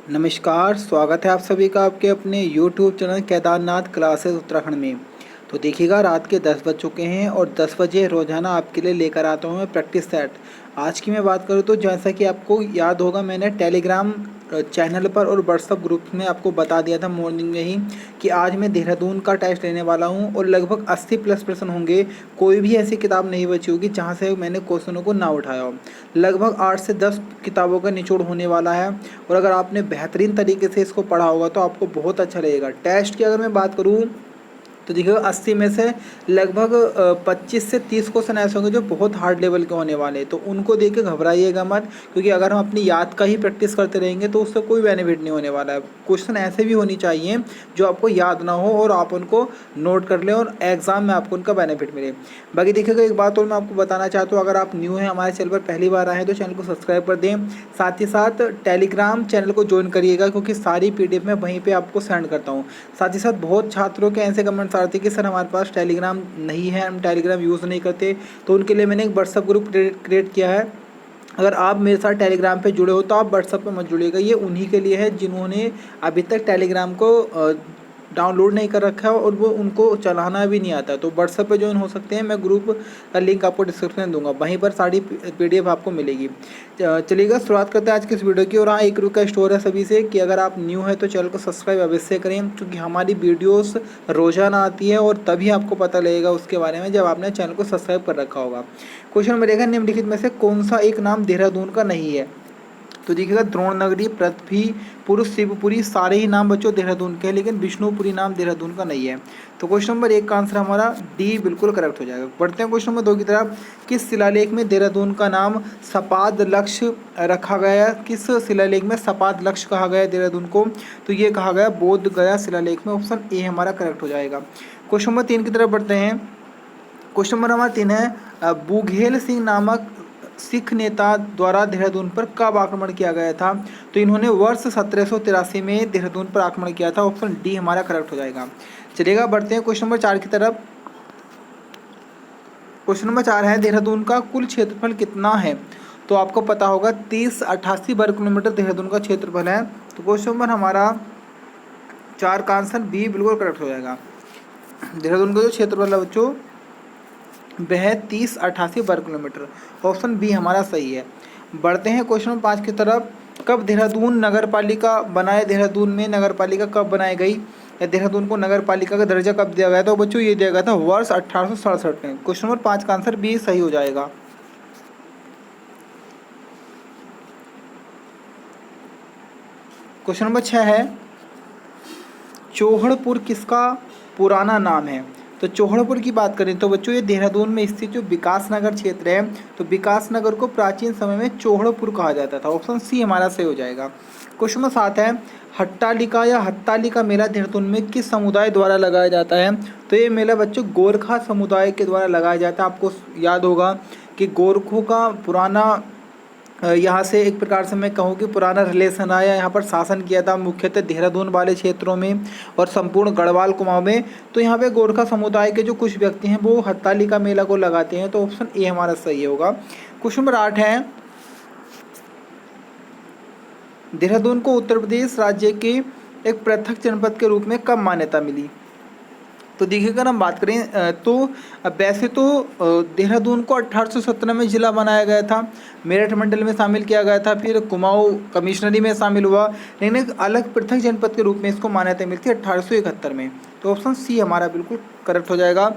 नमस्कार, स्वागत है आप सभी का आपके अपने YouTube channel Kedarnath classes Uttarakhand में। तो देखिएगा, रात के 10 बज चुके हैं और 10 बजे रोज़ाना आपके लिए लेकर आता हूँ मैं प्रैक्टिस सेट। आज की मैं बात करूँ तो जैसा कि आपको याद होगा, मैंने टेलीग्राम चैनल पर और व्हाट्सअप ग्रुप में आपको बता दिया था मॉर्निंग में ही कि आज मैं देहरादून का टेस्ट लेने वाला हूँ और लगभग 80+ प्रश्न होंगे। कोई भी ऐसी किताब नहीं बची होगी जहाँ से मैंने क्वेश्चनों को ना उठाया हो। लगभग 8 से 10 किताबों का निचोड़ होने वाला है और अगर आपने बेहतरीन तरीके से इसको पढ़ा होगा तो आपको बहुत अच्छा लगेगा। टेस्ट की अगर मैं बात करूँ तो देखिए, 80 में से लगभग 25 से 30 क्वेश्चन ऐसे होंगे जो बहुत हार्ड लेवल के होने वाले हैं, तो उनको देख के घबराइएगा मत, क्योंकि अगर हम अपनी याद का ही प्रैक्टिस करते रहेंगे तो उससे कोई बेनिफिट नहीं होने वाला है। क्वेश्चन ऐसे भी होनी चाहिए जो आपको याद ना हो और आप उनको नोट कर लें और एग्जाम में आपको उनका बेनिफिट मिले। बाकी देखिएगा, एक बात और मैं आपको बताना चाहता हूँ, अगर आप न्यू हैं हमारे चैनल पर, पहली बार आए हैं, तो चैनल को सब्सक्राइब कर दें। साथ ही साथ टेलीग्राम चैनल को ज्वाइन करिएगा, क्योंकि सारी PDF मैं वहीं पर आपको सेंड करता हूँ। साथ ही साथ बहुत छात्रों के ऐसे कमेंट्स आते कि सर हमारे पास टेलीग्राम नहीं है, हम टेलीग्राम यूज़ नहीं करते, तो उनके लिए मैंने एक व्हाट्सअप ग्रुप क्रिएट किया है। अगर आप मेरे साथ टेलीग्राम पे जुड़े हो तो आप व्हाट्सअप पे मत जुड़िएगा, ये उन्हीं के लिए है जिन्होंने अभी तक टेलीग्राम को डाउनलोड नहीं कर रखा है और वो उनको चलाना भी नहीं आता। तो व्हाट्सएप पे ज्वाइन हो सकते हैं, मैं ग्रुप का लिंक आपको डिस्क्रिप्शन में दूंगा, वहीं पर सारी PDF आपको मिलेगी। चलिएगा, शुरुआत करते हैं आज की इस वीडियो की। और हाँ, एक रिक्वेस्ट हो रहा है सभी से कि अगर आप न्यू है तो चैनल को सब्सक्राइब अवश्य करें, क्योंकि हमारी वीडियोस रोजाना आती है और तभी आपको पता लगेगा उसके बारे में जब आपने चैनल को सब्सक्राइब कर रखा होगा। क्वेश्चन नंबर 1 है, निम्नलिखित में से कौन सा एक नाम देहरादून का नहीं है? तो देखिएगा, द्रोणनगरी, पृथ्वीपुर, शिवपुरी, सारे ही नाम बच्चों देहरादून के हैं, लेकिन विष्णुपुरी नाम देहरादून का नहीं है। तो क्वेश्चन नंबर 1 का आंसर हमारा डी बिल्कुल करेक्ट हो जाएगा। बढ़ते हैं क्वेश्चन नंबर 2 की तरफ। किस शिलालेख में देहरादून का नाम सपाद लक्ष्य रखा गया है? किस शिलालेख में सपाद लक्ष्य कहा गया है देहरादून को? तो ये कहा गया बोध गया शिलालेख में। ऑप्शन ए हमारा करेक्ट हो जाएगा। क्वेश्चन नंबर 3 की तरफ बढ़ते हैं। क्वेश्चन नंबर हमारा 3 है, बुघेल सिंह नामक सिख नेता द्वारा देहरादून पर कब आक्रमण किया गया था? तो इन्होंने वर्ष 1783 में देहरादून पर आक्रमण किया था। ऑप्शन डी हमारा करेक्ट हो जाएगा। चलिएगा, बढ़ते हैं क्वेश्चन नंबर 4 की तरफ। क्वेश्चन नंबर 4 है, देहरादून का कुल क्षेत्रफल कितना है? तो आपको पता होगा 3088 वर्ग किलोमीटर देहरादून का क्षेत्रफल है। तो क्वेश्चन नंबर हमारा 4 का आंसर बी बिल्कुल करेक्ट हो जाएगा। देहरादून का जो क्षेत्रफल है बच्चों वह 3088 वर्ग किलोमीटर। ऑप्शन बी हमारा सही है। बढ़ते हैं क्वेश्चन नंबर 5 की तरफ। कब देहरादून नगर पालिका बनाए? देहरादून में नगर पालिका कब बनाई गई या देहरादून को नगर पालिका का दर्जा कब दिया गया था? तो बच्चों ये दिया गया था वर्ष 1867 में। क्वेश्चन नंबर 5 का आंसर बी सही हो जाएगा। क्वेश्चन नंबर 6 है, चौहड़पुर किसका पुराना नाम है? तो चौहड़पुर की बात करें तो बच्चों ये देहरादून में स्थित जो विकास नगर क्षेत्र है, तो विकास नगर को प्राचीन समय में चौहड़पुर कहा जाता था। ऑप्शन सी हमारा सही हो जाएगा। क्वेश्चन नंबर 7 है, हट्टालिका या हत्तालिका मेला देहरादून में किस समुदाय द्वारा लगाया जाता है? तो ये मेला बच्चों गोरखा समुदाय के द्वारा लगाया जाता है। आपको याद होगा कि गोरखों का पुराना यहाँ से एक प्रकार से मैं कहूँ कि पुराना रिलेशन आया, यहाँ पर शासन किया था मुख्यतः देहरादून वाले क्षेत्रों में और संपूर्ण गढ़वाल कुमाऊं में। तो यहाँ पे गोरखा समुदाय के जो कुछ व्यक्ति हैं वो हत्तालिका मेला को लगाते हैं। तो ऑप्शन ए हमारा सही होगा। क्वेश्चन नंबर 8 है, देहरादून को उत्तर प्रदेश राज्य के एक पृथक जनपद के रूप में कब मान्यता मिली? तो देखिए, अगर हम बात करें तो वैसे तो देहरादून को 1817 में जिला बनाया गया था, मेरठ मंडल में शामिल किया गया था, फिर कुमाऊं कमिश्नरी में शामिल हुआ, लेकिन एक अलग पृथक जनपद के रूप में इसको मान्यता मिली थी 1871 में। तो ऑप्शन सी हमारा बिल्कुल करेक्ट हो जाएगा।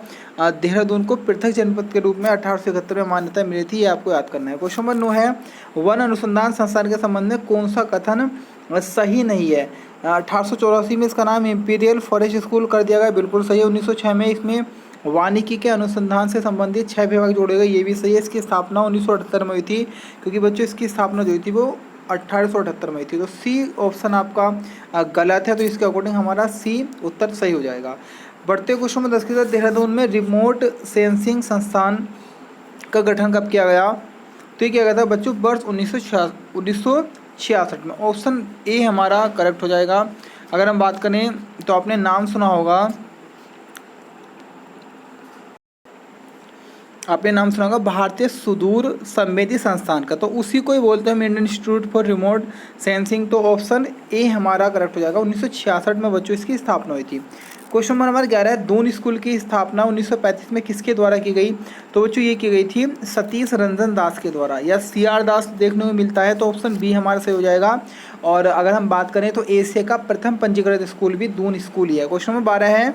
देहरादून को पृथक जनपद के रूप में 1871 में मान्यता मिली थी, ये आपको याद करना है। क्वेश्चन नंबर 9 है, वन अनुसंधान संस्थान के संबंध में कौन सा कथन सही नहीं है? 1884 में इसका नाम इंपीरियल फॉरेस्ट स्कूल कर दिया गया, बिल्कुल सही है। 1906 में इसमें वानिकी के अनुसंधान से संबंधित 6 विभाग जोड़े गए, ये भी सही है। इसकी स्थापना 1978 में हुई थी, क्योंकि बच्चों इसकी स्थापना जो हुई थी वो 1878 में हुई थी। तो सी ऑप्शन आपका गलत है, तो इसके अकॉर्डिंग हमारा सी उत्तर सही हो जाएगा। बढ़ते क्वेश्चन नंबर 10 के साथ, देहरादून में रिमोट सेंसिंग संस्थान का गठन कब किया गया? तो ये किया गया था बच्चों वर्ष 1966 में। ऑप्शन ए हमारा करेक्ट हो जाएगा। अगर हम बात करें तो आपने नाम सुना होगा आपने नाम सुना होगा भारतीय सुदूर संवेदी संस्थान का, तो उसी को ही बोलते हैं हम Indian institute for remote sensing. तो ऑप्शन ए हमारा करेक्ट हो जाएगा। 1966 में बच्चों इसकी स्थापना हुई थी। क्वेश्चन नंबर 11 है, दून स्कूल की स्थापना 1935 में किसके द्वारा की गई? तो बच्चों ये की गई थी सतीश रंजन दास के द्वारा, या सी आर दास देखने को मिलता है, तो ऑप्शन बी हमारा सही हो जाएगा। और अगर हम बात करें तो एशिया का प्रथम पंजीकृत स्कूल भी दून स्कूल ही है। क्वेश्चन नंबर 12 है,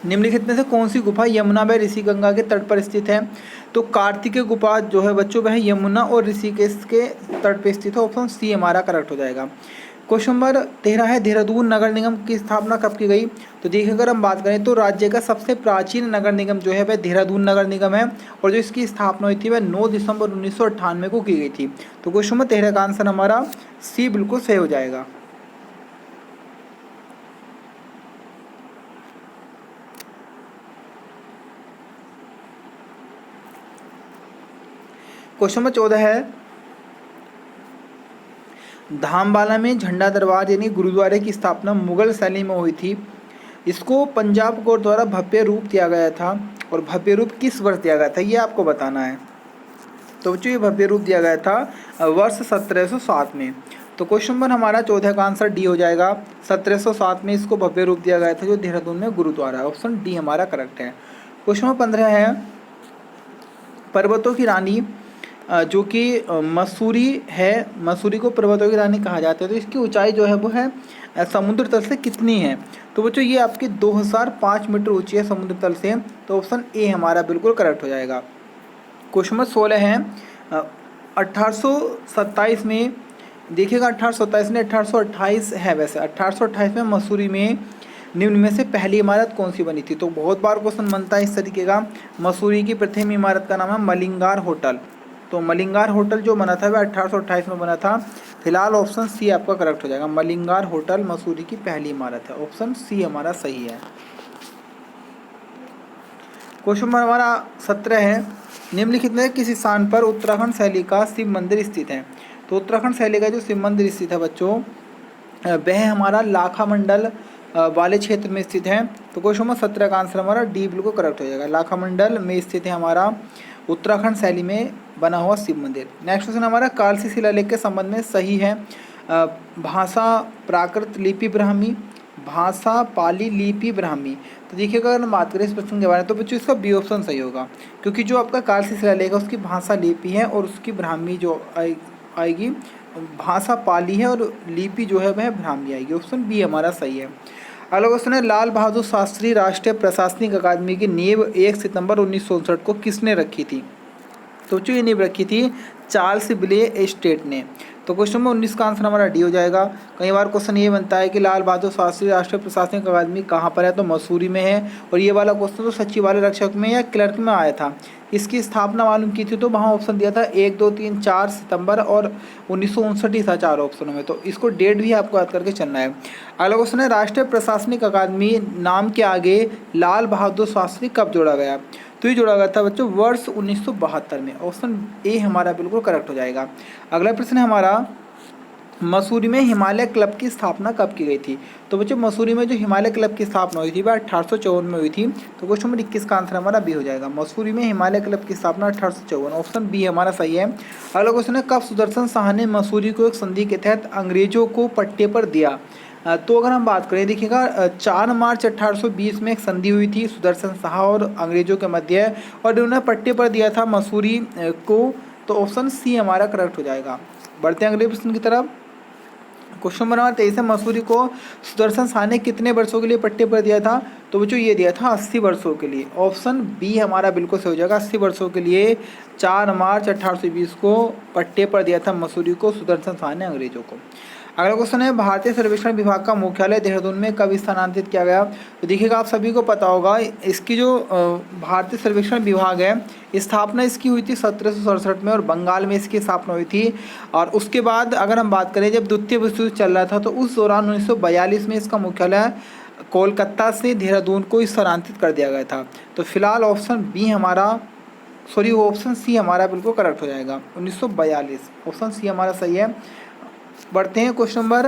निम्नलिखित में से कौन सी गुफा यमुना व ऋषि गंगा के तट पर स्थित है? तो कार्तिकेय गुफा जो है बच्चों वह यमुना और ऋषिकेश के तट पर स्थित है। ऑप्शन सी हमारा करेक्ट हो जाएगा। क्वेश्चन नंबर 13 है, देहरादून नगर निगम की स्थापना कब की गई? तो देखिए अगर हम बात करें तो राज्य का सबसे प्राचीन नगर निगम जो है वह देहरादून नगर निगम है, और जो इसकी स्थापना हुई थी वह 9 दिसंबर 1998 को की गई थी। तो क्वेश्चन नंबर 13 का आंसर हमारा सी बिल्कुल सही हो जाएगा। क्वेश्चन नंबर 14 है, धामबाला में झंडा दरबार यानी गुरुद्वारे की स्थापना मुगल शैली में हुई थी। इसको पंजाब कोर्ट द्वारा भव्य रूप दिया गया था, और भव्य रूप किस वर्ष दिया गया था ये आपको बताना है। तो बच्चों ये भव्य रूप दिया गया था वर्ष 1707 में। तो क्वेश्चन नंबर हमारा 14 का आंसर डी हो जाएगा। 1707 में इसको भव्य रूप दिया गया था जो देहरादून में गुरुद्वारा है। ऑप्शन डी हमारा करेक्ट है। क्वेश्चन नंबर 15 है, पर्वतों की रानी जो कि मसूरी है, मसूरी को पर्वतों की रानी कहा जाता है, तो इसकी ऊंचाई जो है वो है समुद्र तल से कितनी है? तो बच्चों ये आपकी 2005 मीटर ऊंची है समुद्र तल से। तो ऑप्शन ए हमारा बिल्कुल करेक्ट हो जाएगा। क्वेश्चन नंबर 16 है, 1827 में देखिएगा, 1827 ने 1828 है, वैसे 1828 में मसूरी में निम्न में से पहली इमारत कौन सी बनी थी? तो बहुत बार क्वेश्चन बनता है इस तरीके का। मसूरी की प्रथम इमारत का नाम है मलिंगार होटल। तो मलिंगार होटल जो बना था वह 1828 में बना था। फिलहाल ऑप्शन सी आपका करेक्ट हो जाएगा। मलिंगार होटल मसूरी की पहली इमारत है। ऑप्शन सी हमारा सही है। क्वेश्चन नंबर हमारा 17 है, निम्नलिखित में किस स्थान पर उत्तराखंड शैली का शिव मंदिर स्थित है? तो उत्तराखंड शैली का जो शिव मंदिर स्थित है बच्चों वह हमारा लाखा मंडल वाले क्षेत्र में स्थित है। तो क्वेश्चन नंबर 17 का आंसर हमारा डी बिल्कुल करेक्ट हो जाएगा। लाखा मंडल में स्थित है हमारा उत्तराखंड शैली में बना हुआ शिव मंदिर। नेक्स्ट क्वेश्चन हमारा, कालसी शिलालेख के संबंध में सही है भाषा प्राकृत लिपि ब्राह्मी, भाषा पाली लिपि ब्राह्मी। तो देखिएगा अगर हम बात करें इस प्रश्न के बारे में तो बच्चों इसका बी ऑप्शन सही होगा, क्योंकि जो आपका कालसी शिलालेख है उसकी भाषा लिपि है और उसकी ब्राह्मी जो आएगी भाषा पाली है, और लिपि जो है वह ब्राह्मी आएगी। ऑप्शन बी हमारा सही है। अगला क्वेश्चन है, लाल बहादुर शास्त्री राष्ट्रीय प्रशासनिक अकादमी की नींव 1 सितंबर 1964 को किसने रखी थी? तो जो ये नींव रखी थी चार्ल्स ब्ले एस्टेट ने। तो क्वेश्चन नंबर 19 का आंसर हमारा डी हो जाएगा। कई बार क्वेश्चन ये बनता है कि लाल बहादुर शास्त्री राष्ट्रीय प्रशासनिक अकादमी कहाँ पर है? तो मसूरी में है। और ये वाला क्वेश्चन तो सचिवालय रक्षक में या क्लर्क में आया था। इसकी स्थापना मालूम की थी तो वहाँ ऑप्शन दिया था 1, 2, 3, 4 सितंबर और 1959 ही था चार ऑप्शनों में। तो इसको डेट भी आपको याद करके चलना है। अगला क्वेश्चन है, राष्ट्रीय प्रशासनिक अकादमी नाम के आगे लाल बहादुर शास्त्री कब जोड़ा गया? तो ये जोड़ा गया था बच्चों वर्ष 1972 में। ऑप्शन ए हमारा बिल्कुल करेक्ट हो जाएगा। अगला प्रश्न है हमारा, मसूरी में हिमालय क्लब की स्थापना कब की गई थी? तो बच्चों मसूरी में जो हिमालय क्लब की स्थापना हुई थी वह 1854 में हुई थी। तो क्वेश्चन नंबर 21 का आंसर हमारा बी हो जाएगा। मसूरी में हिमालय क्लब की स्थापना 1854, ऑप्शन बी हमारा सही है। अगला क्वेश्चन है, कब सुदर्शन शाह ने मसूरी को एक संधि के तहत अंग्रेजों को पट्टे पर दिया? तो अगर हम बात करें देखिएगा 4 मार्च 1820 में एक संधि हुई थी सुदर्शन शाह और अंग्रेजों के मध्य, और उन्होंने पट्टे पर दिया था मसूरी को। तो ऑप्शन सी हमारा करेक्ट हो जाएगा। बढ़ते हैं अगले प्रश्न की तरफ। क्वेश्चन नंबर 23 है, मसूरी को सुदर्शन शाह ने कितने वर्षों के लिए पट्टे पर दिया था? तो बच्चों ये दिया था 80 वर्षों के लिए। ऑप्शन बी हमारा बिल्कुल सही हो जाएगा। 80 वर्षों के लिए 4 मार्च 1820 को पट्टे पर दिया था मसूरी को सुदर्शन शाह ने अंग्रेजों को। अगला क्वेश्चन है, भारतीय सर्वेक्षण विभाग का मुख्यालय देहरादून में कब स्थानांतरित किया गया? तो देखिएगा आप सभी को पता होगा इसकी जो भारतीय सर्वेक्षण विभाग है स्थापना इसकी हुई थी 1767 में, और बंगाल में इसकी स्थापना हुई थी। और उसके बाद अगर हम बात करें जब द्वितीय विश्व युद्ध चल रहा था तो उस दौरान 1942 में इसका मुख्यालय कोलकाता से देहरादून को स्थानांतरित कर दिया गया था। तो फिलहाल ऑप्शन बी हमारा ऑप्शन सी हमारा बिल्कुल करेक्ट हो जाएगा। 1942 ऑप्शन सी हमारा सही है। बढ़ते हैं क्वेश्चन नंबर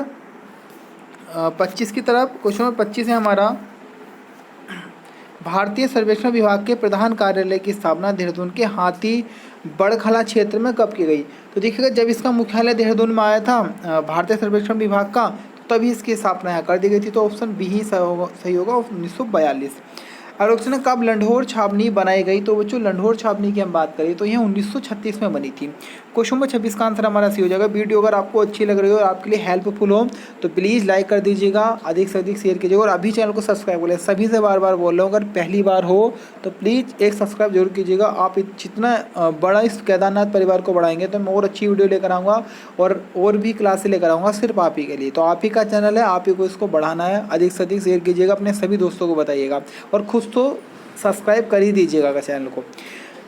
25 की तरफ। क्वेश्चन नंबर 25 है हमारा, भारतीय सर्वेक्षण विभाग के प्रधान कार्यालय की स्थापना देहरादून के हाथी बड़खला क्षेत्र में कब की गई? तो देखिएगा, जब इसका मुख्यालय देहरादून में आया था भारतीय सर्वेक्षण विभाग का, तो तभी इसकी स्थापना यहाँ कर दी गई थी। तो ऑप्शन बी ही सही होगा, 1942। अगर क्वेश्चन है कब लंढोर छावनी बनाई गई? तो बच्चों लंढोर छावनी की हम बात करें तो यह 1936 में बनी थी। क्वेश्चन नंबर 26 का आंसर हमारा सी हो जाएगा। वीडियो अगर आपको अच्छी लग रही हो और आपके लिए हेल्पफुल हो तो प्लीज़ लाइक कर दीजिएगा, अधिक से अधिक शेयर कीजिएगा और अभी चैनल को सब्सक्राइब कर लें। सभी से बार बार बोल रहा हूँ, अगर पहली बार हो तो प्लीज़ एक सब्सक्राइब जरूर कीजिएगा। आप जितना बड़ा इस केदारनाथ परिवार को बढ़ाएंगे तो मैं और अच्छी वीडियो लेकर आऊँगा और भी क्लासें लेकर आऊँगा सिर्फ आप ही के लिए। तो आप ही का चैनल है, आप ही को इसको बढ़ाना है। अधिक से अधिक शेयर कीजिएगा, अपने सभी दोस्तों को बताइएगा और खुद तो सब्सक्राइब कर ही दीजिएगा चैनल को।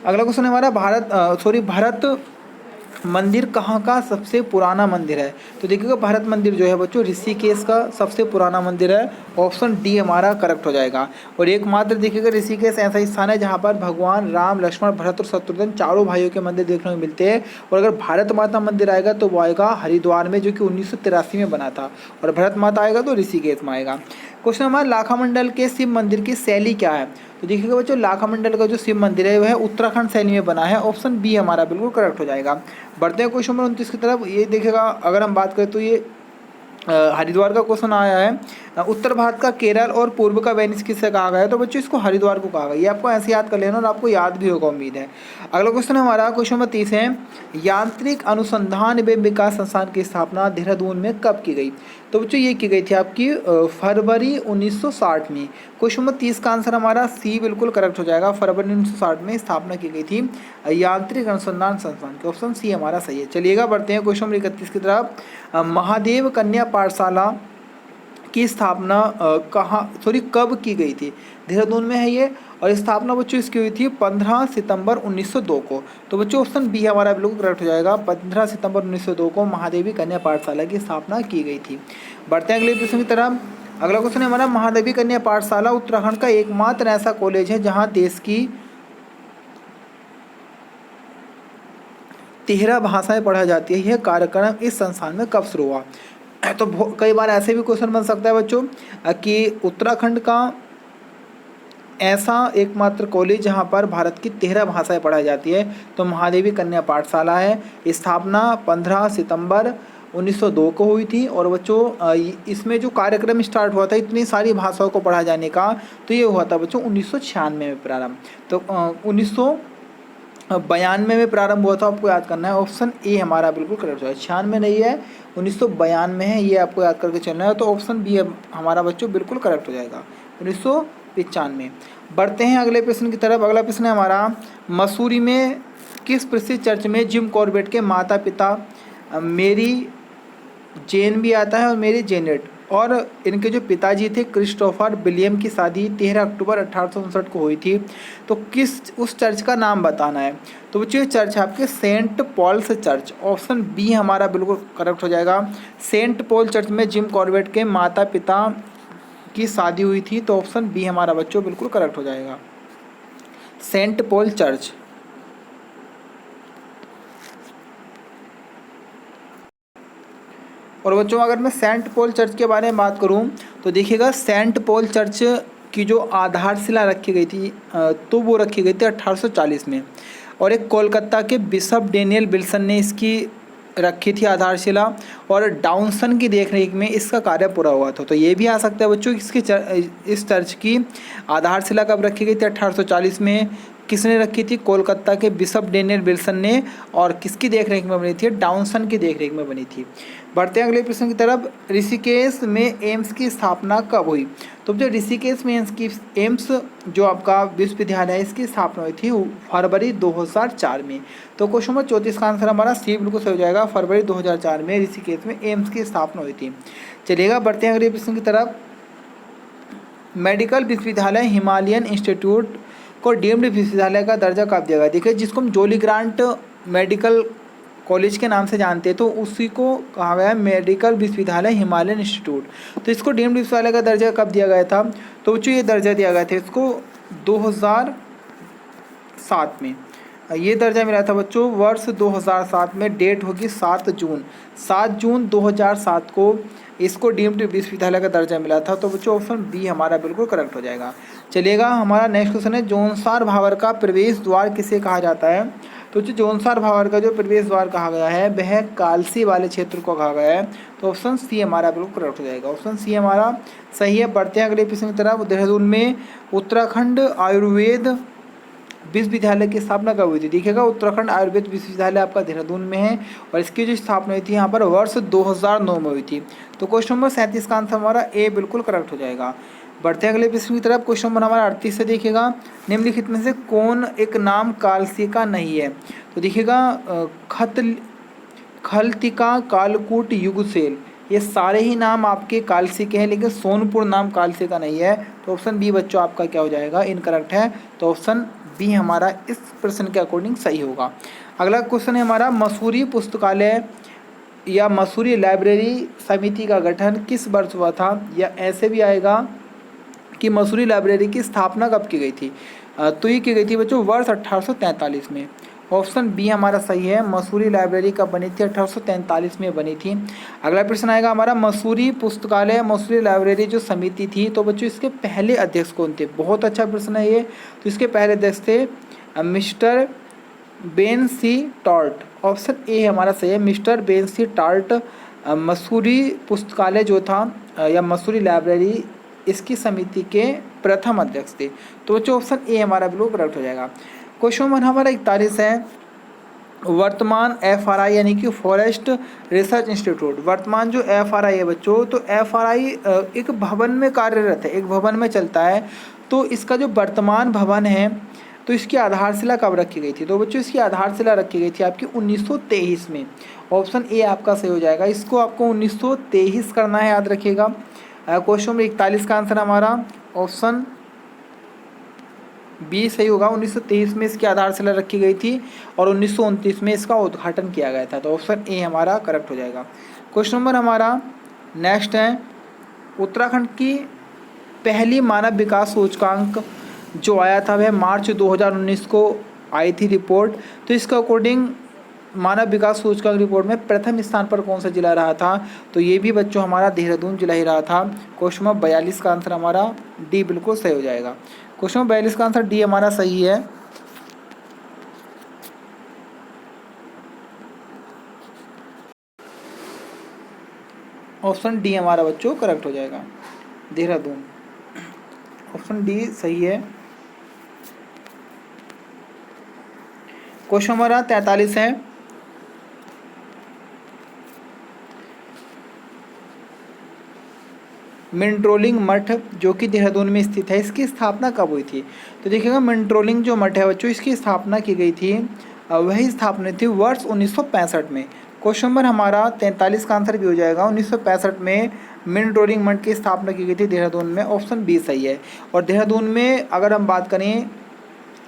अगला क्वेश्चन है हमारा, भरत मंदिर कहाँ का सबसे पुराना मंदिर है? तो देखिएगा, भरत मंदिर जो है बच्चों ऋषिकेश का सबसे पुराना मंदिर है। ऑप्शन डी हमारा करेक्ट हो जाएगा। और एकमात्र देखिएगा ऋषिकेश ऐसा स्थान है जहाँ पर भगवान राम, लक्ष्मण, भरत और शत्रुघ्न चारों भाइयों के मंदिर देखने को मिलते हैं। और अगर भारत माता मंदिर आएगा तो वो आएगा हरिद्वार में, जो कि 1983 में बना था। और भरत माता आएगा तो ऋषिकेश में आएगा। क्वेश्चन हमारा, लाखामंडल के शिव मंदिर की शैली क्या है? तो देखिएगा बच्चों, लाखामंडल का जो शिव मंदिर है वह उत्तराखंड शैली में बना है। ऑप्शन बी हमारा बिल्कुल करेक्ट हो जाएगा। बढ़ते हैं क्वेश्चन नंबर 29 की तरफ। ये देखिएगा, अगर हम बात करें तो ये हरिद्वार का क्वेश्चन आया है। उत्तर भारत का केरल और पूर्व का वेनिस किससे कहा गया है? तो बच्चों इसको हरिद्वार को कहा गया। ये आपको ऐसे याद कर लेना और आपको याद भी होगा, उम्मीद है। अगला क्वेश्चन हमारा क्वेश्चन नंबर 30 है, यांत्रिक अनुसंधान एवं विकास संस्थान की स्थापना देहरादून में कब की गई? तो बच्चों ये की गई थी आपकी फरवरी 1960 में। क्वेश्चन नंबर 30 का आंसर हमारा सी बिल्कुल करेक्ट हो जाएगा। फरवरी 1960 में स्थापना की गई थी यांत्रिक अनुसंधान संस्थान की। ऑप्शन सी हमारा सही है। चलिएगा बढ़ते हैं क्वेश्चन नंबर 31 की तरफ। महादेव कन्या पाठशाला की स्थापना कब की गई थी? देहरादून में है ये। और स्थापना बच्चों इसकी हुई थी 15 सितंबर 1902 को। तो बच्चों ऑप्शन बी हमारा बिल्कुल करेक्ट हो जाएगा। 15 सितंबर 1902 को महादेवी कन्या पाठशाला की स्थापना की गई थी। बढ़ते हैं अगले प्रश्न की तरफ। अगला क्वेश्चन है हमारा, महादेवी कन्या पाठशाला उत्तराखंड का एकमात्र ऐसा कॉलेज है जहाँ देश की 13 भाषाएं पढ़ाई जाती है। यह कार्यक्रम इस संस्थान में कब शुरू हुआ? तो कई बार ऐसे भी क्वेश्चन बन सकता है बच्चों कि उत्तराखंड का ऐसा एकमात्र कॉलेज जहां पर भारत की 13 भाषाएं पढ़ाई जाती है तो महादेवी कन्या पाठशाला है। स्थापना 15 सितंबर 1902 को हुई थी। और बच्चों इसमें जो कार्यक्रम स्टार्ट हुआ था इतनी सारी भाषाओं को पढ़ाया जाने का, तो ये हुआ था बच्चों 1996 में प्रारंभ। तो 1992 में प्रारंभ हुआ था, आपको याद करना है। ऑप्शन ए हमारा बिल्कुल करेक्ट है। 96 नहीं है, 1992 है, ये आपको याद करके चलना है। तो ऑप्शन बी हमारा बच्चों बिल्कुल करेक्ट हो जाएगा, 1995। बढ़ते हैं अगले प्रश्न की तरफ। अगला प्रश्न है हमारा, मसूरी में किस प्रसिद्ध चर्च में जिम कॉर्बेट के माता पिता मेरी जेन भी आता है और मेरी जेनेट और इनके जो पिताजी थे क्रिस्टोफर विलियम की शादी 13 अक्टूबर 1859 को हुई थी। तो उस चर्च का नाम बताना है। तो बच्चों ये चर्च है आपके saint Paul's church. Option b हमारा बिल्कुल करेक्ट हो जाएगा। सेंट पॉल चर्च में जिम कॉर्बेट के माता पिता की शादी हुई थी। तो ऑप्शन बी हमारा बच्चों बिल्कुल करेक्ट हो जाएगा, सेंट पॉल चर्च। और बच्चों अगर मैं सेंट पॉल चर्च के बारे में बात करूं तो देखिएगा, सेंट पॉल चर्च की जो आधारशिला रखी गई थी तो वो रखी गई थी 1840 में। और एक कोलकाता के बिशप डेनियल विल्सन ने इसकी रखी थी आधारशिला और डाउनसन की देखरेख में इसका कार्य पूरा हुआ था। तो ये भी आ सकता है बच्चों, इस चर्च की आधारशिला कब रखी गई थी? 1840 में। किसने रखी थी? कोलकाता के बिशप डेनियल विल्सन ने। और किसकी देखरेख में बनी थी? डाउनसन की देखरेख में बनी थी। बढ़ते हैं अगले प्रश्न की तरफ। ऋषिकेश में एम्स की स्थापना कब हुई? तो जो ऋषिकेश में एम्स जो आपका विश्वविद्यालय है इसकी स्थापना हुई थी फरवरी 2004 में। तो क्वेश्चन नंबर 34 का आंसर हमारा सी बिल्कुल सही हो जाएगा। फरवरी 2004 में ऋषिकेश में एम्स की स्थापना हुई थी। चलिएगा बढ़ते हैं अगले प्रश्न की तरफ। मेडिकल विश्वविद्यालय हिमालयन इंस्टीट्यूट को डीम्ड विश्वविद्यालय का दर्जा कब दिया गया? देखिए, जिसको हम जोली ग्रांट मेडिकल कॉलेज के नाम से जानते हैं तो उसी को कहा गया है मेडिकल विश्वविद्यालय हिमालयन इंस्टीट्यूट। तो इसको डीम्ड विश्वविद्यालय का दर्जा कब दिया गया था? तो बच्चों ये दर्जा दिया गया था इसको 2007 में। ये दर्जा मिला था बच्चों वर्ष 2007 में। डेट होगी 7 जून 2007 को इसको डीम्ड विश्वविद्यालय का दर्जा मिला था। तो बच्चों ऑप्शन बी हमारा बिल्कुल करेक्ट हो जाएगा। चलिएगा, हमारा नेक्स्ट क्वेश्चन है, जोनसार भावर का प्रवेश द्वार किसे कहा जाता है? तो जो जोनसार भावर का जो प्रवेश द्वार कहा गया है वह कालसी वाले क्षेत्र को कहा गया है। तो ऑप्शन सी हमारा बिल्कुल करेक्ट हो जाएगा। ऑप्शन सी हमारा सही है। बढ़ते हैं अगले प्रश्न की तरफ। देहरादून में उत्तराखंड आयुर्वेद विश्वविद्यालय की स्थापना कब हुई थी? देखिएगा, उत्तराखंड आयुर्वेद विश्वविद्यालय आपका देहरादून में है और इसकी जो स्थापना हुई थी यहाँ पर वर्ष 2009 में हुई थी। तो क्वेश्चन नंबर 37 का आंसर हमारा ए बिल्कुल करेक्ट हो जाएगा। बढ़ते हैं अगले प्रश्न की तरफ। क्वेश्चन नंबर हमारा 38 से देखिएगा, निम्नलिखित में से कौन एक नाम कालसी का नहीं है? तो देखिएगा, खलतिका, कालकूट, युगसेल, ये सारे ही नाम आपके कालसी के हैं, लेकिन सोनपुर नाम कालसी का नहीं है। तो ऑप्शन बी बच्चों आपका क्या हो जाएगा? इनकरेक्ट है। तो ऑप्शन बी हमारा इस प्रश्न के अकॉर्डिंग सही होगा। अगला क्वेश्चन है हमारा, मसूरी पुस्तकालय या मसूरी लाइब्रेरी समिति का गठन किस वर्ष हुआ था? या ऐसे भी आएगा कि मसूरी लाइब्रेरी की स्थापना कब की गई थी? तो ये की गई थी बच्चों वर्ष 1843 में। ऑप्शन बी हमारा सही है। मसूरी लाइब्रेरी कब बनी थी? 1843 में बनी थी। अगला प्रश्न आएगा हमारा, मसूरी पुस्तकालय मसूरी लाइब्रेरी जो समिति थी, तो बच्चों इसके पहले अध्यक्ष कौन थे? बहुत अच्छा प्रश्न है ये। तो इसके पहले अध्यक्ष थे मिस्टर बेन सी टार्ट। ऑप्शन ए हमारा सही है, मिस्टर बेन सी टार्ट मसूरी पुस्तकालय जो था या मसूरी लाइब्रेरी, इसकी समिति के प्रथम अध्यक्ष थे। तो बच्चों ऑप्शन ए हमारा बिल्कुल करेक्ट हो जाएगा। क्वेश्चन नंबर हमारा 41 है, वर्तमान एफआरआई यानी कि फॉरेस्ट रिसर्च इंस्टीट्यूट, वर्तमान जो एफआरआई है बच्चों, तो एफआरआई एक भवन में कार्यरत है, एक भवन में चलता है। तो इसका जो वर्तमान भवन है, तो इसकी आधारशिला कब रखी गई थी? तो बच्चों इसकी आधारशिला रखी गई थी आपकी 1923 में। ऑप्शन ए आपका सही हो जाएगा। इसको आपको 1923 करना है, याद रखिएगा। क्वेश्चन नंबर 41 का आंसर हमारा ऑप्शन बी सही होगा। 1923 में इसकी आधारशिला रखी गई थी और 1929 में इसका उद्घाटन किया गया था। तो ऑप्शन ए हमारा करेक्ट हो जाएगा। क्वेश्चन नंबर हमारा नेक्स्ट है, उत्तराखंड की पहली मानव विकास सूचकांक जो आया था वह मार्च 2019 को आई थी रिपोर्ट। तो इसके अकॉर्डिंग मानव विकास सूचकांक रिपोर्ट में प्रथम स्थान पर कौन सा जिला रहा था? तो ये भी बच्चों हमारा देहरादून जिला ही रहा था। क्वेश्चन नंबर 42 का आंसर हमारा डी बिल्कुल सही हो जाएगा। क्वेश्चन नंबर 42 का आंसर डी हमारा सही है। ऑप्शन डी हमारा बच्चों करेक्ट हो जाएगा, देहरादून। ऑप्शन डी सही है। क्वेश्चन हमारा 43 है, मिंट्रोलिंग मठ जो कि देहरादून में स्थित है, इसकी स्थापना कब हुई थी? तो देखिएगा, मिंट्रोलिंग जो मठ है बच्चों, इसकी स्थापना की गई थी, वही स्थापना थी वर्ष 1965 में। क्वेश्चन नंबर हमारा 43 का आंसर भी हो जाएगा। 1965 में मिंट्रोलिंग मठ की स्थापना की गई थी देहरादून में। ऑप्शन बी सही है। और देहरादून में अगर हम बात करें,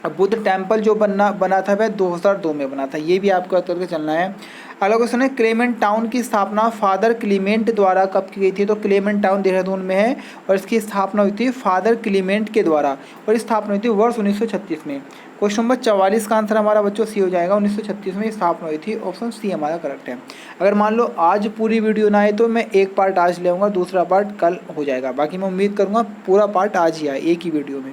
बुद्ध टेम्पल जो बना था वह 2002 में बना था। ये भी आपको याद करके चलना है। अगला क्वेश्चन है, क्लेमेंट टाउन की स्थापना फादर क्लीमेंट द्वारा कब की गई थी? तो क्लेमेंट टाउन देहरादून में है और इसकी स्थापना हुई थी फादर क्लीमेंट के द्वारा और स्थापना हुई थी वर्ष 1936 में। क्वेश्चन नंबर 44 का आंसर हमारा बच्चों सी हो जाएगा। 1936 में स्थापना हुई थी। ऑप्शन सी हमारा करेक्ट है। अगर मान लो आज पूरी वीडियो ना आए तो मैं एक पार्ट आज ले आऊँगा, दूसरा पार्ट कल हो जाएगा। बाकी मैं उम्मीद करूँगा पूरा पार्ट आज ही आए एक ही वीडियो में।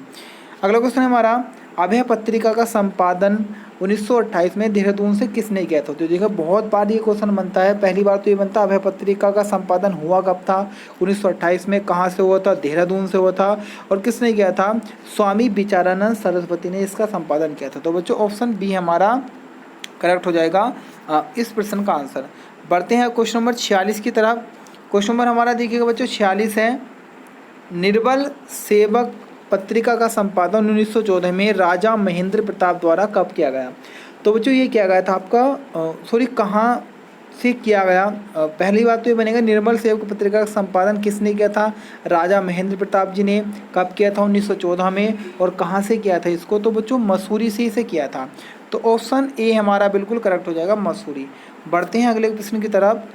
अगला क्वेश्चन है हमारा, अभय पत्रिका का संपादन 1928 में देहरादून से किसने किया था? तो देखो, बहुत बार ये क्वेश्चन बनता है। पहली बार तो ये बनता है अभय पत्रिका का संपादन हुआ कब था? 1928 में। कहाँ से हुआ था? देहरादून से हुआ था। और किसने किया था? स्वामी विचारानंद सरस्वती ने इसका संपादन किया था। तो बच्चों ऑप्शन बी हमारा करेक्ट हो जाएगा इस प्रश्न का आंसर। बढ़ते हैं क्वेश्चन नंबर 46 की तरफ। क्वेश्चन नंबर हमारा देखिएगा बच्चों 46 है, निर्बल सेवक पत्रिका का संपादन 1914 में राजा महेंद्र प्रताप द्वारा कब किया गया? तो बच्चों ये किया गया था आपका कहाँ से किया गया? पहली बात तो ये बनेगा, निर्मल सेवक पत्रिका का संपादन किसने किया था? राजा महेंद्र प्रताप जी ने। कब किया था? 1914 में। और कहाँ से किया था इसको? तो बच्चों मसूरी से इसे किया था। तो ऑप्शन ए हमारा बिल्कुल करेक्ट हो जाएगा, मसूरी। बढ़ते हैं अगले प्रश्न की तरफ।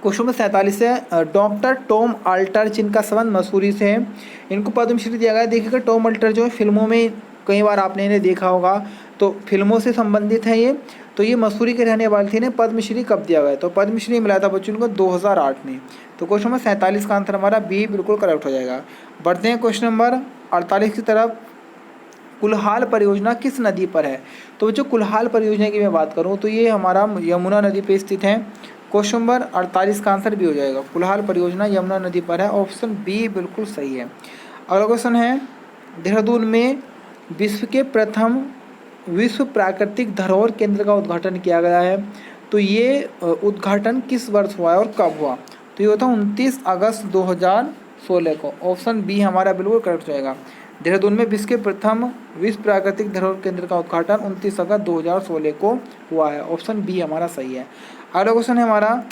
क्वेश्चन नंबर 47 है डॉक्टर टॉम अल्टर, जिनका संबंध मसूरी से है, इनको पद्मश्री दिया गया है। देखिएगा टॉम अल्टर जो है फिल्मों में कई बार आपने इन्हें देखा होगा, तो फिल्मों से संबंधित है ये। तो ये मसूरी के रहने वाले थे, इन्हें पद्मश्री कब दिया गया? तो पद्मश्री मिला था बच्चों को 2008 में। तो क्वेश्चन नंबर 47 का आंसर हमारा बी बिल्कुल करेक्ट हो जाएगा। बढ़ते हैं क्वेश्चन नंबर 48 की तरफ। कुल्हाल परियोजना किस नदी पर है? तो बच्चों कुल्हाल परियोजना की मैं बात करूँ तो ये हमारा यमुना नदी पर स्थित है। क्वेश्चन नंबर 48 का आंसर बी हो जाएगा। कुल्हाल परियोजना यमुना नदी पर है, ऑप्शन बी बिल्कुल सही है। अगला क्वेश्चन है देहरादून में विश्व के प्रथम विश्व प्राकृतिक धरोहर केंद्र का उद्घाटन किया गया है। तो ये उद्घाटन किस वर्ष हुआ है और कब हुआ? तो ये होता है 29 अगस्त 2016 को। ऑप्शन बी हमारा बिल्कुल करेक्ट हो जाएगा। देहरादून में विश्व के प्रथम विश्व प्राकृतिक धरोहर केंद्र का उद्घाटन 29 अगस्त 2016 को हुआ है। ऑप्शन बी हमारा सही है। अगला क्वेश्चन है हमारा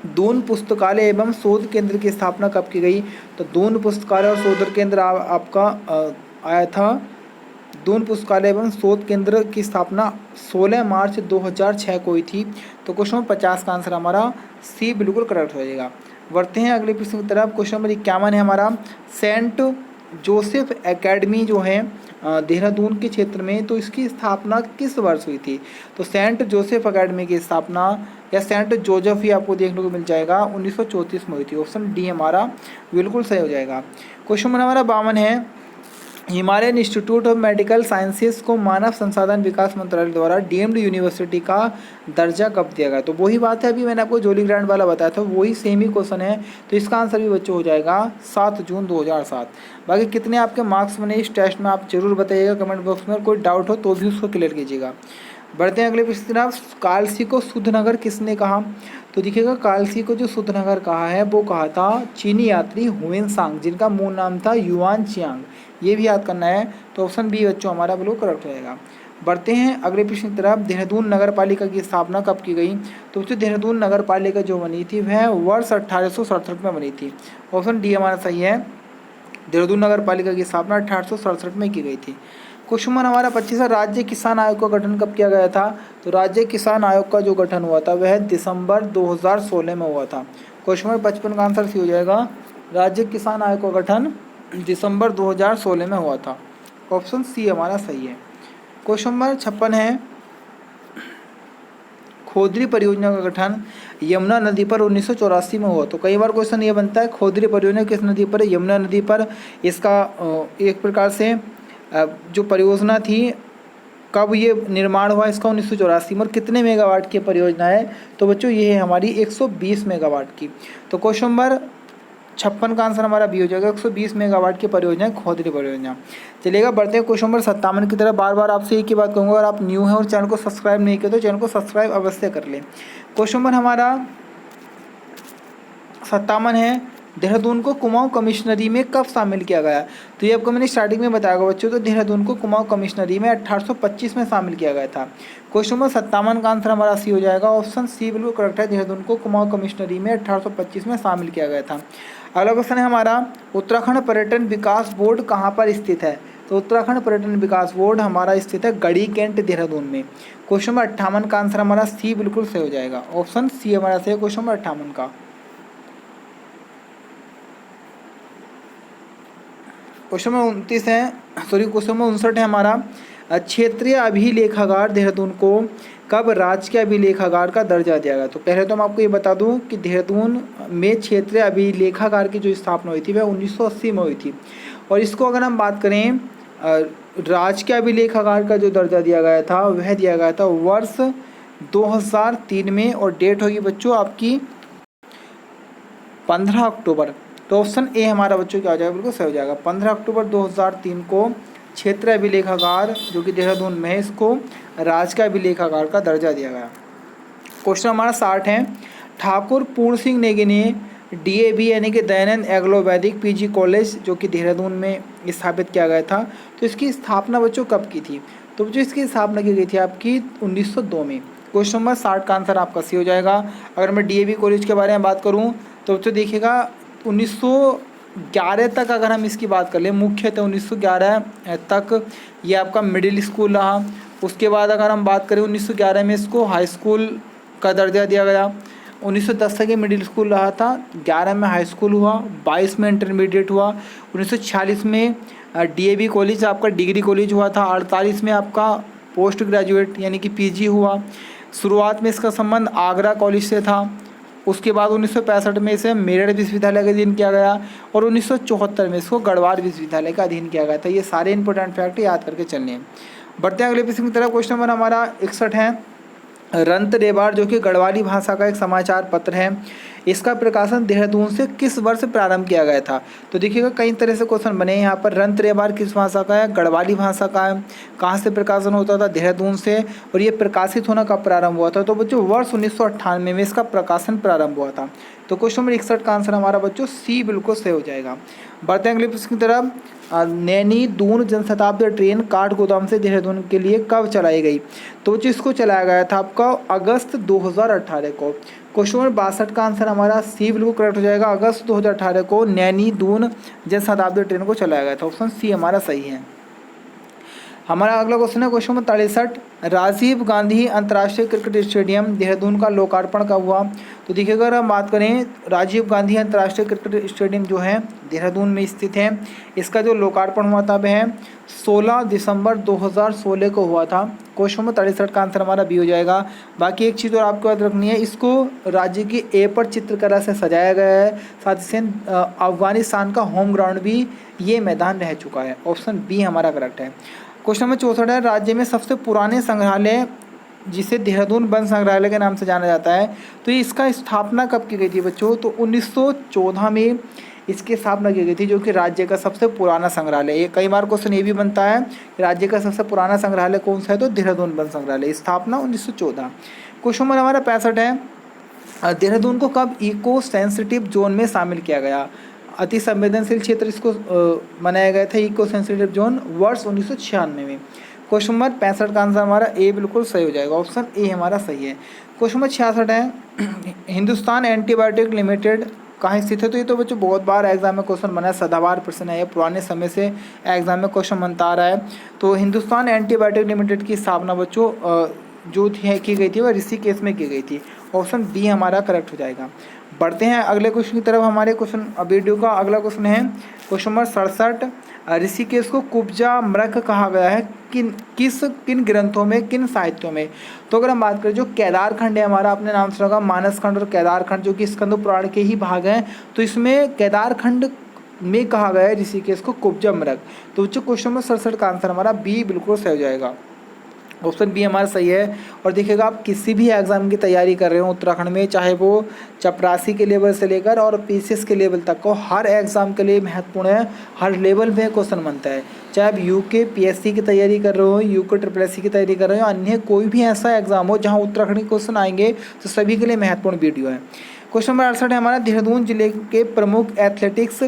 दून पुस्तकालय एवं शोध केंद्र की स्थापना कब की गई? तो दून पुस्तकालय और शोध केंद्र आपका आया था। दून पुस्तकालय एवं शोध केंद्र की स्थापना 16 मार्च 2006 को हुई थी। तो क्वेश्चन नंबर 50 का आंसर हमारा सी बिल्कुल करेक्ट हो जाएगा। बढ़ते हैं अगले प्रश्न की तरफ। क्वेश्चन नंबर 51 है हमारा सेंट जोसेफ एकेडमी जो है देहरादून के क्षेत्र में, तो इसकी स्थापना किस वर्ष हुई थी? तो सेंट जोसेफ एकेडमी की स्थापना या सेंट जोसेफ ही आपको देखने को मिल जाएगा 1934 में हुई थी। ऑप्शन डी हमारा बिल्कुल सही हो जाएगा। क्वेश्चन नंबर हमारा 52 है Himalayan institute of medical sciences को मानव संसाधन विकास मंत्रालय द्वारा डीम्ड यूनिवर्सिटी का दर्जा कब दिया गया? तो वही बात है, अभी मैंने आपको जोली ग्रांट वाला बताया था, वही सेम ही क्वेश्चन है। तो इसका आंसर भी बच्चों हो जाएगा 7 जून 2007। बाकी कितने आपके मार्क्स बने इस टेस्ट में आप जरूर बताइएगा कमेंट बॉक्स में, कोई डाउट हो तो भी उसको क्लियर कीजिएगा। बढ़ते हैं अगले प्रश्न की तरफ। कालसी को शुद्ध नगर किसने कहा? तो देखिएगा कालसी को जो शुद्ध नगर कहा है वो कहा था चीनी यात्री हुएनसांग, जिनका मूल नाम था युआन चियांग। ये भी याद करना है। तो ऑप्शन बी बच्चों हमारा बिल्कुल करेक्ट रहेगा। बढ़ते हैं अगले प्रश्न की तरफ। देहरादून नगर पालिका की स्थापना कब की गई? तो बच्चों देहरादून नगर पालिका जो बनी थी वह वर्ष 1867 में बनी थी। ऑप्शन डी हमारा सही है। देहरादून नगर पालिका की स्थापना 1867 में की गई थी। क्वेश्चन नंबर हमारा 25 है राज्य किसान आयोग का गठन कब किया गया था? तो राज्य किसान आयोग का जो गठन हुआ था वह दिसंबर 2016 में हुआ था। क्वेश्चन नंबर 55 का आंसर सी हो जाएगा। राज्य किसान आयोग का गठन दिसंबर 2016 में हुआ था। ऑप्शन सी हमारा सही है। क्वेश्चन नंबर 56 है खोदरी परियोजना का गठन यमुना नदी पर 1984 में हुआ। तो कई बार क्वेश्चन ये बनता है खोदरी परियोजना किस नदी पर है? यमुना नदी पर। इसका एक प्रकार से जो परियोजना थी कब ये निर्माण हुआ इसका 1984 में, और कितने मेगावाट की परियोजना है? तो बच्चों ये है हमारी 120 मेगावाट की। तो क्वेश्चन नंबर 56 का आंसर हमारा बी हो जाएगा। 120 मेगावाट की परियोजना है खोदरी परियोजना। चलिएगा बढ़ते हैं क्वेश्चन नंबर 57 की तरफ। बार बार आपसे एक ही बात कहूँगा, अगर आप न्यू हैं और चैनल को सब्सक्राइब नहीं किया तो चैनल को सब्सक्राइब अवश्य कर लें। क्वेश्चन नंबर हमारा 57 है देहरादून को कुमाऊं कमिश्नरी में कब शामिल किया गया? तो ये आपको मैंने स्टार्टिंग में बताया बच्चों। तो देहरादून को कुमाऊं कमिश्नरी में 1825 में शामिल किया गया था। क्वेश्चन नंबर 57 का आंसर हमारा सी हो जाएगा। ऑप्शन सी बिल्कुल करेक्ट है। देहरादून को कुमाऊं कमिश्नरी में 1825 में शामिल किया गया था। अगला क्वेश्चन है हमारा उत्तराखंड पर्यटन विकास बोर्ड कहाँ पर स्थित है? तो उत्तराखंड पर्यटन विकास बोर्ड हमारा स्थित है गढ़ी कैंट देहरादून में। क्वेश्चन नंबर 58 का आंसर हमारा सी बिल्कुल सही हो जाएगा। ऑप्शन सी हमारा सही है क्वेश्चन नंबर 58 का। क्वेश्चन नंबर 29 है क्वेश्चन नंबर 59 है हमारा क्षेत्रीय अभिलेखागार देहरादून को कब राजकीय अभिलेखागार का दर्जा दिया गया? तो पहले तो मैं आपको ये बता दूं कि देहरादून में क्षेत्रीय अभिलेखागार की जो स्थापना हुई थी वह 1980 में हुई थी। और इसको अगर हम बात करें राजकीय अभिलेखागार का जो दर्जा दिया गया था वह दिया गया था वर्ष 2003 में, और डेट होगी बच्चों आपकी 15 अक्टूबर। तो ऑप्शन ए हमारा बच्चों क्या हो जाएगा? बिल्कुल सही हो जाएगा। 15 अक्टूबर 2003 को क्षेत्रीय अभिलेखागार जो कि देहरादून में है इसको राजकीय अभिलेखागार का दर्जा दिया गया। क्वेश्चन हमारा 60 है ठाकुर पूर्ण सिंह नेगी ने DAV यानी कि दयानंद एग्लो वैदिक PG कॉलेज जो कि देहरादून में स्थापित किया गया था, तो इसकी स्थापना बच्चों कब की थी? तो बच्चों इसकी स्थापना की गई थी आपकी 1902 में। क्वेश्चन नंबर 60 का आंसर आपका सी हो जाएगा। अगर मैं DAV कॉलेज के बारे में बात करूँ तो बच्चों देखिएगा 1911 तक अगर हम इसकी बात कर लें, मुख्यतः 1911 तक ये आपका मिडिल स्कूल रहा। उसके बाद अगर हम बात करें 1911 में इसको हाई स्कूल का दर्जा दिया गया। 1910 तक ये मिडिल स्कूल रहा था, 11 में हाई स्कूल हुआ, 22 में इंटरमीडिएट हुआ, 1946 में डीएवी कॉलेज आपका डिग्री कॉलेज हुआ था, 48 में आपका पोस्ट ग्रेजुएट यानी कि पीजी हुआ। शुरुआत में इसका संबंध आगरा कॉलेज से था। उसके बाद 1965 में इसे मेरठ विश्वविद्यालय का अधीन किया गया और 1974 में इसको गढ़वाल विश्वविद्यालय का अधीन किया गया था। ये सारे इंपॉर्टेंट फैक्ट याद करके चलने हैं। बढ़ते हैं अगले प्रश्न की तरफ। क्वेश्चन नंबर हमारा 61 है। रंत रेवाड़ जो कि गढ़वाली भाषा का एक समाचार पत्र है, इसका प्रकाशन देहरादून से किस वर्ष प्रारंभ किया गया था? तो देखिएगा कई तरह से क्वेश्चन बने हैं यहाँ पर। रंत रेवाड़ किस भाषा का है? गढ़वाली भाषा का है। कहाँ से प्रकाशन होता था? देहरादून से। और ये प्रकाशित होना कब प्रारंभ हुआ था? तो बच्चों वर्ष 1998 में इसका प्रकाशन प्रारंभ हुआ था। तो क्वेश्चन नंबर 61 का आंसर हमारा बच्चों सी बिल्कुल सही हो जाएगा। बढ़ते हैं अगले प्रश्न की तरफ। नैनी दून जनशताब्दी ट्रेन काठगोदाम से देहरादून के लिए कब चलाई गई? तो जिसको चलाया गया था आपका अगस्त 2018 को। क्वेश्चन नंबर 62 का आंसर हमारा सी बिल्कुल करेक्ट हो जाएगा। अगस्त 2018 को नैनी दून जनशताब्दी ट्रेन को चलाया गया था। ऑप्शन सी हमारा सही है। हमारा अगला क्वेश्चन है क्वेश्चन नंबर 63। राजीव गांधी अंतर्राष्ट्रीय क्रिकेट स्टेडियम देहरादून का लोकार्पण कब हुआ? तो देखिए अगर हम बात करें राजीव गांधी अंतर्राष्ट्रीय क्रिकेट स्टेडियम जो है देहरादून में स्थित है, इसका जो लोकार्पण हुआ था वह 16 दिसंबर 2016 को हुआ था। क्वेश्चन नंबर 63 का आंसर हमारा बी हो जाएगा। बाकी एक चीज़ और आपको याद रखनी है, इसको राज्य की ए पर चित्रकला से सजाया गया है। साथ ही साथ अफगानिस्तान का होम ग्राउंड भी ये मैदान रह चुका है। ऑप्शन बी हमारा करेक्ट है। क्वेश्चन नंबर 64 है। राज्य में सबसे पुराने संग्रहालय जिसे देहरादून वन संग्रहालय के नाम से जाना जाता है, तो इसका स्थापना कब की गई थी बच्चों? तो 1914 में इसकी स्थापना की गई थी, जो कि राज्य का सबसे पुराना संग्रहालय। ये कई बार क्वेश्चन ये भी बनता है कि राज्य का सबसे पुराना संग्रहालय कौन सा है? तो देहरादून वन संग्रहालय, स्थापना 1914। क्वेश्चन नंबर हमारा 65 है। देहरादून को कब इको सेंसिटिव जोन में शामिल किया गया? अति संवेदनशील क्षेत्र इसको बनाया गया था इको सेंसिटिव जोन वर्ष 1996 में। क्वेश्चन नंबर 65 का आंसर हमारा ए बिल्कुल सही हो जाएगा। ऑप्शन ए हमारा सही है। क्वेश्चन नंबर 66 है। हिंदुस्तान एंटीबायोटिक लिमिटेड कहाँ स्थित है? तो ये तो बच्चों बहुत बार एग्जाम में क्वेश्चन बना है, सदाबहार प्रश्न है, ये पुराने समय से एग्जाम में क्वेश्चन बनता आ रहा है। तो हिंदुस्तान एंटीबायोटिक लिमिटेड की स्थापना बच्चों जो थी की गई थी वह ऋषिकेश में की गई थी। ऑप्शन बी हमारा करेक्ट हो जाएगा। बढ़ते हैं अगले क्वेश्चन की तरफ। हमारे क्वेश्चन वीडियो का अगला क्वेश्चन है क्वेश्चन नंबर 67। ऋषिकेश को कुब्जा मृग कहा गया है किन ग्रंथों में, किन साहित्यों में? तो अगर हम बात करें जो केदार खंड है हमारा, अपने नाम से होगा मानस खंड और केदार खंड, जो कि स्कंद पुराण के ही भाग हैं, तो इसमें केदार खंड में कहा गया है ऋषिकेश को कुब्जा मृग। तो जो क्वेश्चन नंबर 67 का आंसर हमारा बी बिल्कुल सही हो जाएगा। ऑप्शन बी हमारा सही है। और देखिएगा आप किसी भी एग्ज़ाम की तैयारी कर रहे हो उत्तराखंड में, चाहे वो चपरासी के लेवल से लेकर और पीसीएस के लेवल तक को, हर एग्ज़ाम के लिए महत्वपूर्ण है, हर लेवल में क्वेश्चन बनता है। चाहे आप यूके पीएससी की तैयारी कर रहे हो, यूके ट्रिपल-एससी की तैयारी कर रहे हो, अन्य कोई भी ऐसा एग्ज़ाम हो जहाँ उत्तराखंड के क्वेश्चन आएंगे, तो सभी के लिए महत्वपूर्ण वीडियो है। क्वेश्चन नंबर 68 है हमारा। देहरादून जिले के प्रमुख एथलेटिक्स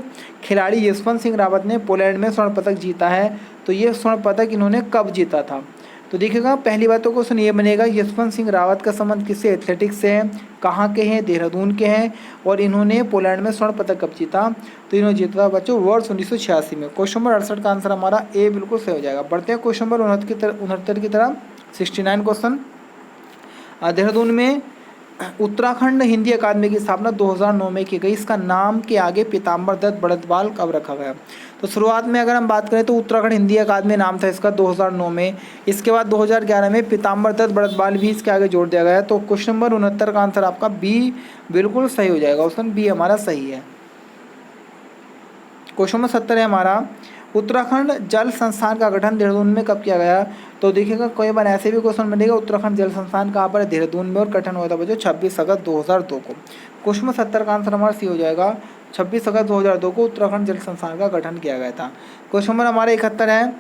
खिलाड़ी यशवंत सिंह रावत ने पोलैंड में स्वर्ण पदक जीता है, तो ये स्वर्ण पदक इन्होंने कब जीता था? तो देखिएगा पहली बात तो क्वेश्चन ये बनेगा, यशवंत सिंह रावत का संबंध किससे? एथलेटिक्स से है। कहाँ के हैं? देहरादून के हैं। और इन्होंने पोलैंड में स्वर्ण पदक कब जीता? तो इन्होंने जीता था बच्चों वर्ष 1986 में। क्वेश्चन नंबर 68 का आंसर हमारा ए बिल्कुल सही हो जाएगा। बढ़ते हैं क्वेश्चन नंबर 69 की तरफ। 69 क्वेश्चन। देहरादून में उत्तराखंड हिंदी अकादमी की स्थापना 2009 में की गई, इसका नाम के आगे पीताम्बर दत्त बड़दवाल कब रखा गया? तो शुरुआत में अगर हम बात करें तो उत्तराखंड हिंदी अकादमी नाम था इसका 2009 में, इसके बाद 2011 में पीताम्बर दत्त बड़दवाल भी इसके आगे जोड़ दिया गया है। तो क्वेश्चन नंबर 69 का आंसर आपका बी बिल्कुल सही हो जाएगा। ऑप्शन बी हमारा सही है। क्वेश्चन नंबर 70 है हमारा। उत्तराखंड जल संस्थान का गठन देहरादून में कब किया गया? तो देखिएगा कई बार ऐसे भी क्वेश्चन बनेगा, उत्तराखंड जल संस्थान कहाँ पर है? देहरादून में, और गठन हुआ था बच्चों 26 अगस्त 2002 को। क्वेश्चन नंबर 70 का आंसर हमारा सी हो जाएगा। 26 अगस्त 2002 को उत्तराखंड जल संस्थान का गठन किया गया था। क्वेश्चन नंबर हमारा 71 है।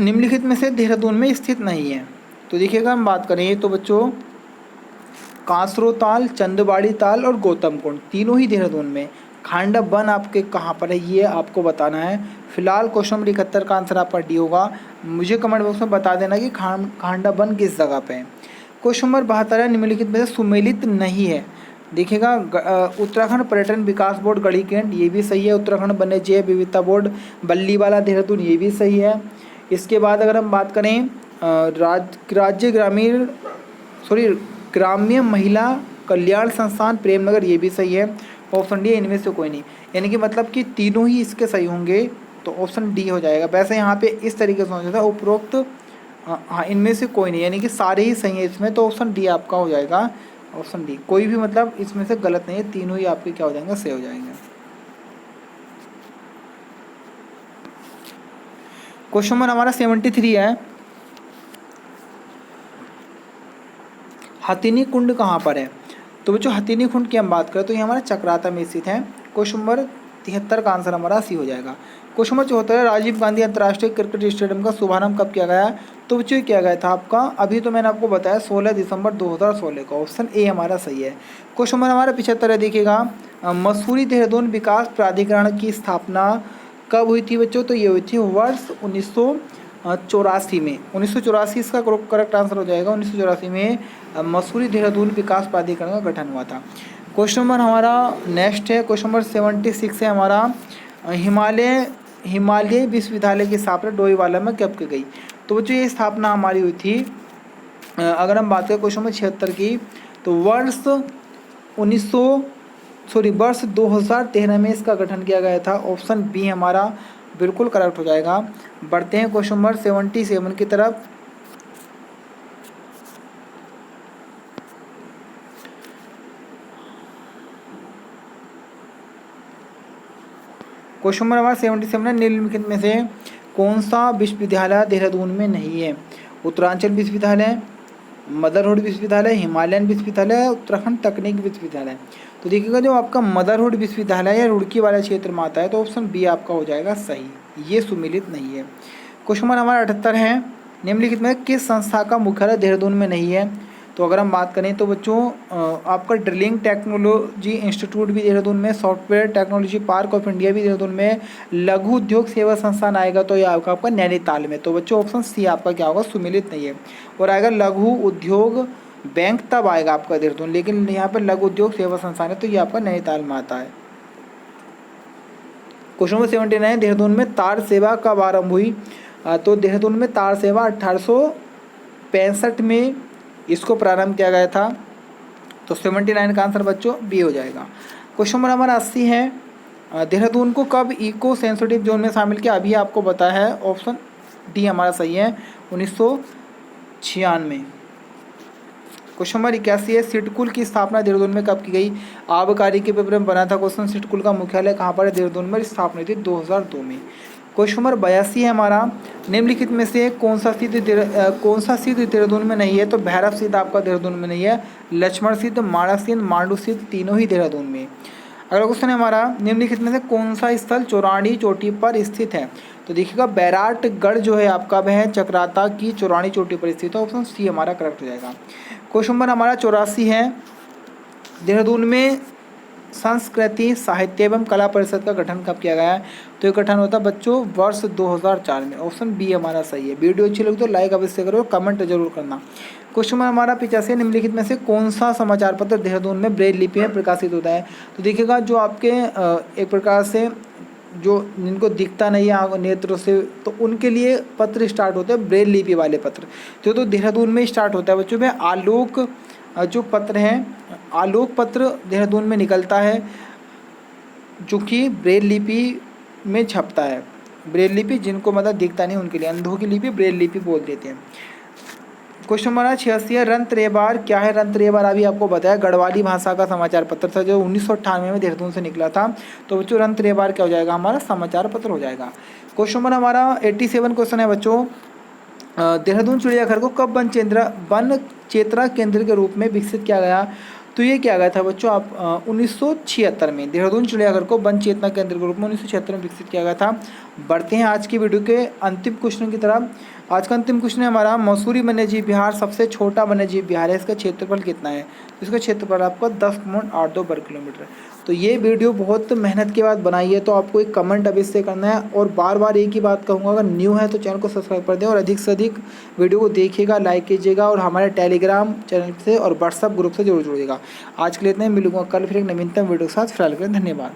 निम्नलिखित में से देहरादून में स्थित नहीं है। तो देखिएगा हम बात करें तो बच्चों कांसरो ताल, चंदबाड़ी ताल और गौतम कुंड तीनों ही देहरादून में। खांडा वन आपके कहाँ पर है ये आपको बताना है। फिलहाल क्वेश्चन नंबर 71 का आंसर आपका डी होगा। मुझे कमेंट बॉक्स में बता देना कि खांडा वन किस जगह पे है। क्वेश्चन नंबर 72 है। निम्नलिखित में से सुमेलित नहीं है। देखिएगा उत्तराखंड पर्यटन विकास बोर्ड गढ़ी कैंट, ये भी सही है। उत्तराखंड वन्य जैव विविधता बोर्ड बल्लीवाला देहरादून, ये भी सही है। इसके बाद अगर हम बात करें राज्य ग्राम्य महिला कल्याण संस्थान प्रेमनगर, ये भी सही है। ऑप्शन डी इनमें से कोई नहीं, यानी कि मतलब कि तीनों ही इसके सही होंगे, तो ऑप्शन डी हो जाएगा। वैसे यहाँ पे इस तरीके से सोचा था उपरोक्त, हाँ इनमें से कोई नहीं, यानी कि सारे ही सही है इसमें, तो ऑप्शन डी आपका हो जाएगा। ऑप्शन डी, कोई भी मतलब इसमें से गलत नहीं है, तीनों ही आपके क्या हो जाएंगे, सही हो जाएंगे। क्वेश्चन नंबर हमारा 73 है, हथिनी कुंड कहाँ पर है? तो बच्चों हथिनी कुंड की हम बात करें तो ये हमारा चक्राता में स्थित है। क्वेश्चन नंबर 73 का आंसर हमारा सी हो जाएगा। क्वेश्चन नंबर 74 है, राजीव गांधी अंतर्राष्ट्रीय क्रिकेट स्टेडियम का शुभारंभ कब किया गया? तो बच्चों किया गया था आपका, अभी तो मैंने आपको बताया 16 दिसंबर 2016 को। ऑप्शन ए हमारा सही है। क्वेश्चन नंबर हमारा 75 है, देखिएगा मसूरी देहरादून विकास प्राधिकरण की स्थापना कब हुई थी बच्चों? तो ये हुई थी वर्ष 1984 में। 1984 इसका करेक्ट आंसर हो जाएगा। 1984 में मसूरी देहरादून विकास प्राधिकरण का गठन हुआ था। क्वेश्चन नंबर हमारा नेक्स्ट है, क्वेश्चन नंबर 76 है हमारा, हिमालय विश्वविद्यालय की स्थापना डोईवाला में कब की गई? तो बच्चों ये स्थापना हमारी हुई थी, अगर हम बात करें क्वेश्चन नंबर 76 की, तो वर्ष 2013 में इसका गठन किया गया था। ऑप्शन बी हमारा बिल्कुल करेक्ट हो जाएगा। बढ़ते हैं क्वेश्चन नंबर 77 की तरफ। क्वेश्चन नंबर हमारा 77 है, निम्नलिखित में से कौन सा विश्वविद्यालय देहरादून में नहीं है? उत्तरांचल विश्वविद्यालय, मदरहुड विश्वविद्यालय, हिमालयन विश्वविद्यालय, उत्तराखंड तकनीक विश्वविद्यालय। तो देखिएगा जो आपका मदरहुड विश्वविद्यालय या रुड़की वाले क्षेत्र में आता है, तो ऑप्शन बी आपका हो जाएगा सही, ये सुमिलित नहीं है। क्वेश्चन नंबर हमारा 78 है, निम्नलिखित में किस संस्था का मुख्यालय देहरादून में नहीं है? तो अगर हम बात करें तो बच्चों आपका ड्रिलिंग टेक्नोलॉजी इंस्टीट्यूट भी देहरादून में, software technology park of India भी देहरादून में, लघु उद्योग सेवा संस्थान आएगा तो ये आपका नैनीताल में। तो बच्चों ऑप्शन सी आपका क्या होगा, सुमिलित नहीं है। और आएगा लघु उद्योग बैंक तब आएगा आपका देहरादून, लेकिन यहाँ पर लघु उद्योग सेवा संस्थान है तो ये आपका नैनीताल में आता है। क्वेश्चन नंबर 79, देहरादून में तार सेवा कब आरंभ हुई? तो देहरादून में तार सेवा 1865 में इसको प्रारंभ किया गया था। तो 79 का आंसर बच्चों बी हो जाएगा। क्वेश्चन नंबर हमारा 80 है, देहरादून को कब इको सेंसिटिव जोन में शामिल किया? अभी आपको बताया है, ऑप्शन डी हमारा सही है, 1996। क्वेश्चन नंबर 81 है, सिडकुल की स्थापना देहरादून में कब की गई? आबकारी के पेपर में बना था क्वेश्चन, सिडकुल का मुख्यालय कहाँ पर है? देहरादून में, स्थापना थी 2002 में। क्वेश्चन नंबर 82 है हमारा, निम्नलिखित में से कौन सा सिद्ध देहरादून में नहीं है? तो भैरव सिद्ध आपका देहरादून में नहीं है, लक्ष्मण सिद्ध, माणक सिद्ध, मांडू सिद्ध तीनों ही देहरादून में। अगला क्वेश्चन है हमारा, निम्नलिखित में से कौन सा स्थल चौराड़ी चोटी पर स्थित है? तो देखिएगा बैराटगढ़ जो है आपका वह चक्राता की चौराड़ी चोटी पर स्थित है। ऑप्शन सी हमारा करेक्ट हो जाएगा। क्वेश्चन नंबर हमारा 84 है, देहरादून में संस्कृति साहित्य एवं कला परिषद का गठन कब किया गया है? तो ये गठन होता है बच्चों वर्ष 2004 में। ऑप्शन बी हमारा सही है। वीडियो अच्छी लगी तो लाइक अवश्य करो, कमेंट जरूर करना। क्वेश्चन नंबर हमारा 85, निम्नलिखित में से कौन सा समाचार पत्र देहरादून में ब्रेल लिपि में प्रकाशित होता है? तो देखिएगा जो आपके एक प्रकार से जो जिनको दिखता नहीं है नेत्रों से, तो उनके लिए पत्र स्टार्ट होते हैं ब्रेल लिपि वाले पत्र, तो देहरादून में स्टार्ट होता है बच्चों में। आलोक जो पत्र हैं, आलोक पत्र देहरादून में निकलता है, जो कि ब्रेल लिपि में छपता है। ब्रेल लिपि जिनको मतलब दिखता नहीं उनके लिए, अंधों की लिपि ब्रेल लिपि बोल देते हैं। क्वेश्चन नंबर 86 है, रंतरेबार क्या है? रंतरेबार अभी आपको बताया गढ़वाली भाषा का समाचार पत्र था जो 1998 में देहरादून से निकला था। तो बच्चों रंतरेबार क्या हो जाएगा? हमारा समाचार पत्र हो जाएगा। क्वेश्चन नंबर हमारा 87 क्वेश्चन है बच्चों, देहरादून चिड़ियाघर को कब वन चेतना केंद्र के रूप में विकसित किया गया? तो ये किया गया था बच्चों आप 1976 में देहरादून चिड़ियाघर को वन चेतना केंद्र के रूप में 1976 में विकसित किया गया था। बढ़ते हैं आज की वीडियो के अंतिम क्वेश्चन की तरफ। आज का अंतिम क्वेश्चन है हमारा, मसूरी वन्यजीव विहार सबसे छोटा वन्यजीव विहार है, इसका क्षेत्रफल कितना है? इसका क्षेत्रफल आपका 10.82 वर्ग किलोमीटर। तो ये वीडियो बहुत मेहनत के बाद बनाई है, तो आपको एक कमेंट अवश्य करना है। और बार बार एक ही बात कहूँगा, अगर न्यू है तो चैनल को सब्सक्राइब कर दें और अधिक से अधिक वीडियो को देखिएगा, लाइक कीजिएगा और हमारे टेलीग्राम चैनल से और व्हाट्सएप ग्रुप से जरूर जुड़िएगा। आज के लिए इतना ही, मिलूंगा कल फिर एक नवीनतम वीडियो के साथ। फिलहाल के लिए धन्यवाद।